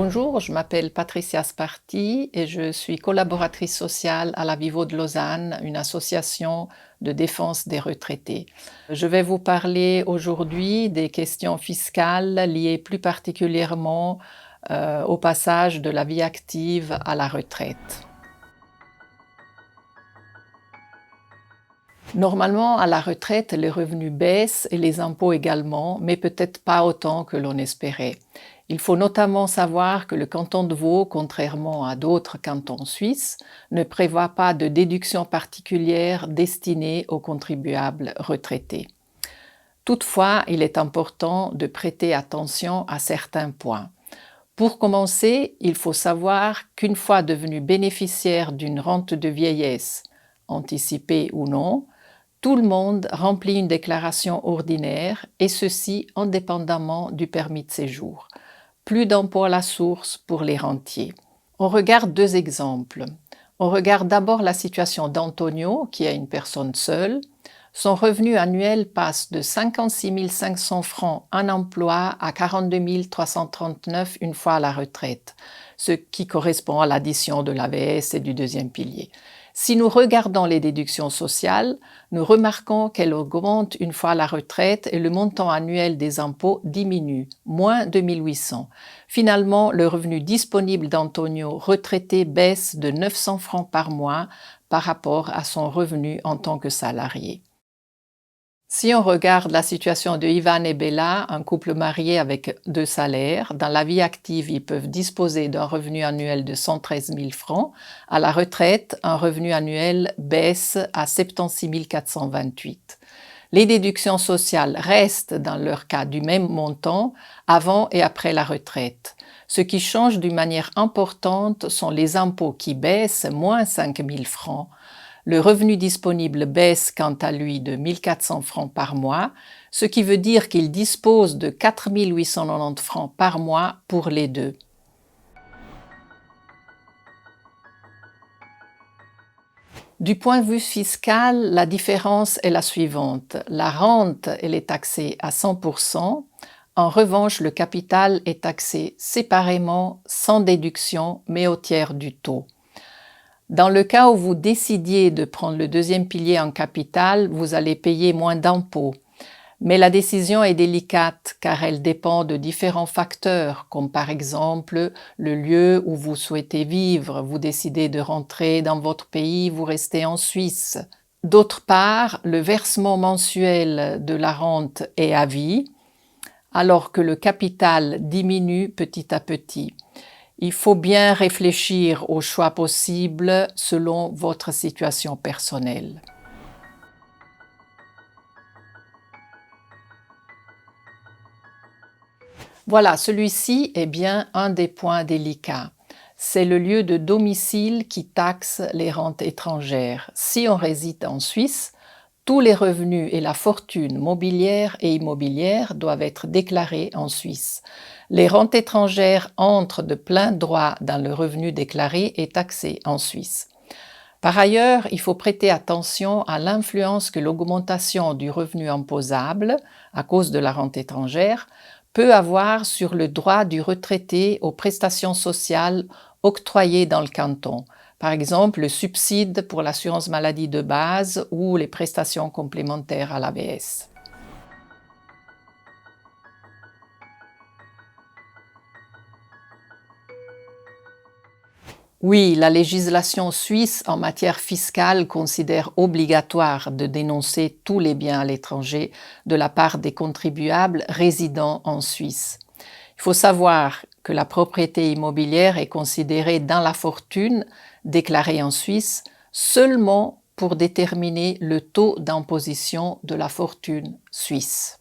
Bonjour, je m'appelle Patricia Sparti et je suis collaboratrice sociale à la Vivo de Lausanne, une association de défense des retraités. Je vais vous parler aujourd'hui des questions fiscales liées plus particulièrement au passage de la vie active à la retraite. Normalement, à la retraite, les revenus baissent et les impôts également, mais peut-être pas autant que l'on espérait. Il faut notamment savoir que le canton de Vaud, contrairement à d'autres cantons suisses, ne prévoit pas de déduction particulière destinée aux contribuables retraités. Toutefois, il est important de prêter attention à certains points. Pour commencer, il faut savoir qu'une fois devenu bénéficiaire d'une rente de vieillesse, anticipée ou non, tout le monde remplit une déclaration ordinaire et ceci indépendamment du permis de séjour. Plus d'impôt à la source pour les rentiers. On regarde deux exemples. On regarde d'abord la situation d'Antonio, qui est une personne seule. Son revenu annuel passe de 56 500 francs en emploi à 42 339 une fois à la retraite, ce qui correspond à l'addition de l'AVS et du deuxième pilier. Si nous regardons les déductions sociales, nous remarquons qu'elles augmentent une fois à la retraite et le montant annuel des impôts diminue, moins de 1 800. Finalement, le revenu disponible d'Antonio retraité baisse de 900 francs par mois par rapport à son revenu en tant que salarié. Si on regarde la situation de Ivan et Bella, un couple marié avec 2 salaires, dans la vie active, ils peuvent disposer d'un revenu annuel de 113 000 francs. À la retraite, un revenu annuel baisse à 76 428. Les déductions sociales restent, dans leur cas, du même montant avant et après la retraite. Ce qui change d'une manière importante sont les impôts qui baissent, moins 5 000 francs. Le revenu disponible baisse quant à lui de 1 400 francs par mois, ce qui veut dire qu'il dispose de 4 890 francs par mois pour les deux. Du point de vue fiscal, la différence est la suivante. La rente, elle est taxée à 100%. En revanche, le capital est taxé séparément, sans déduction, mais au tiers du taux. Dans le cas où vous décidiez de prendre le deuxième pilier en capital, vous allez payer moins d'impôts. Mais la décision est délicate car elle dépend de différents facteurs, comme par exemple le lieu où vous souhaitez vivre. Vous décidez de rentrer dans votre pays, vous restez en Suisse. D'autre part, le versement mensuel de la rente est à vie, alors que le capital diminue petit à petit. Il faut bien réfléchir aux choix possibles selon votre situation personnelle. Voilà, celui-ci est bien un des points délicats. C'est le lieu de domicile qui taxe les rentes étrangères. Si on réside en Suisse, tous les revenus et la fortune mobilière et immobilière doivent être déclarés en Suisse. Les rentes étrangères entrent de plein droit dans le revenu déclaré et taxé en Suisse. Par ailleurs, il faut prêter attention à l'influence que l'augmentation du revenu imposable, à cause de la rente étrangère, peut avoir sur le droit du retraité aux prestations sociales octroyées dans le canton. Par exemple, le subside pour l'assurance maladie de base ou les prestations complémentaires à l'AVS. Oui, la législation suisse en matière fiscale considère obligatoire de dénoncer tous les biens à l'étranger de la part des contribuables résidant en Suisse. Il faut savoir que la propriété immobilière est considérée dans la fortune déclarée en Suisse seulement pour déterminer le taux d'imposition de la fortune suisse.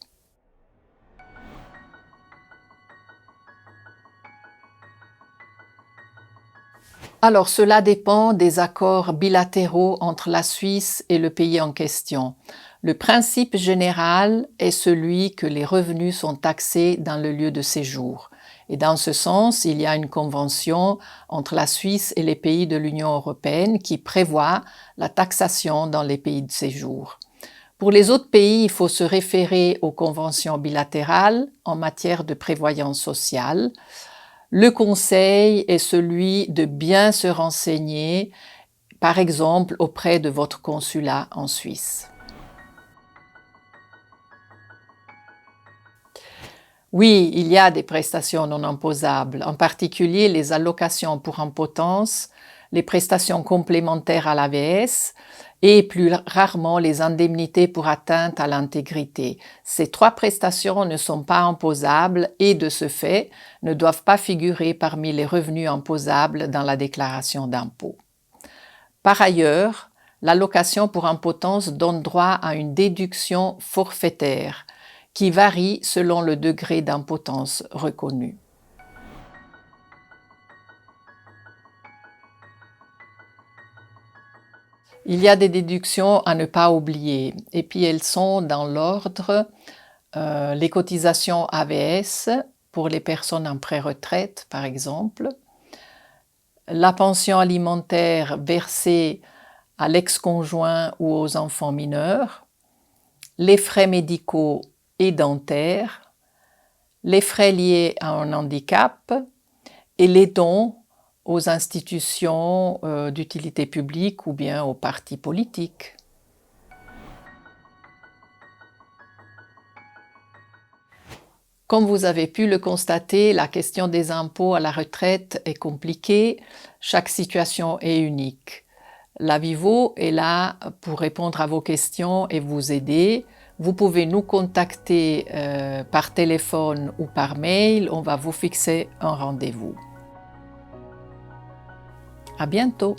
Alors cela dépend des accords bilatéraux entre la Suisse et le pays en question. Le principe général est celui que les revenus sont taxés dans le lieu de séjour. Et dans ce sens, il y a une convention entre la Suisse et les pays de l'Union européenne qui prévoit la taxation dans les pays de séjour. Pour les autres pays, il faut se référer aux conventions bilatérales en matière de prévoyance sociale. Le conseil est celui de bien se renseigner, par exemple auprès de votre consulat en Suisse. Oui, il y a des prestations non imposables, en particulier les allocations pour impotence, les prestations complémentaires à l'AVS et plus rarement les indemnités pour atteinte à l'intégrité. Ces 3 prestations ne sont pas imposables et de ce fait ne doivent pas figurer parmi les revenus imposables dans la déclaration d'impôt. Par ailleurs, l'allocation pour impotence donne droit à une déduction forfaitaire qui varie selon le degré d'impotence reconnu. Il y a des déductions à ne pas oublier et puis elles sont dans l'ordre les cotisations AVS pour les personnes en pré-retraite par exemple, la pension alimentaire versée à l'ex-conjoint ou aux enfants mineurs, les frais médicaux et dentaires, les frais liés à un handicap et les dons aux institutions d'utilité publique ou bien aux partis politiques. Comme vous avez pu le constater, la question des impôts à la retraite est compliquée, chaque situation est unique. La Vivo est là pour répondre à vos questions et vous aider. Vous pouvez nous contacter par téléphone ou par mail, on va vous fixer un rendez-vous. À bientôt!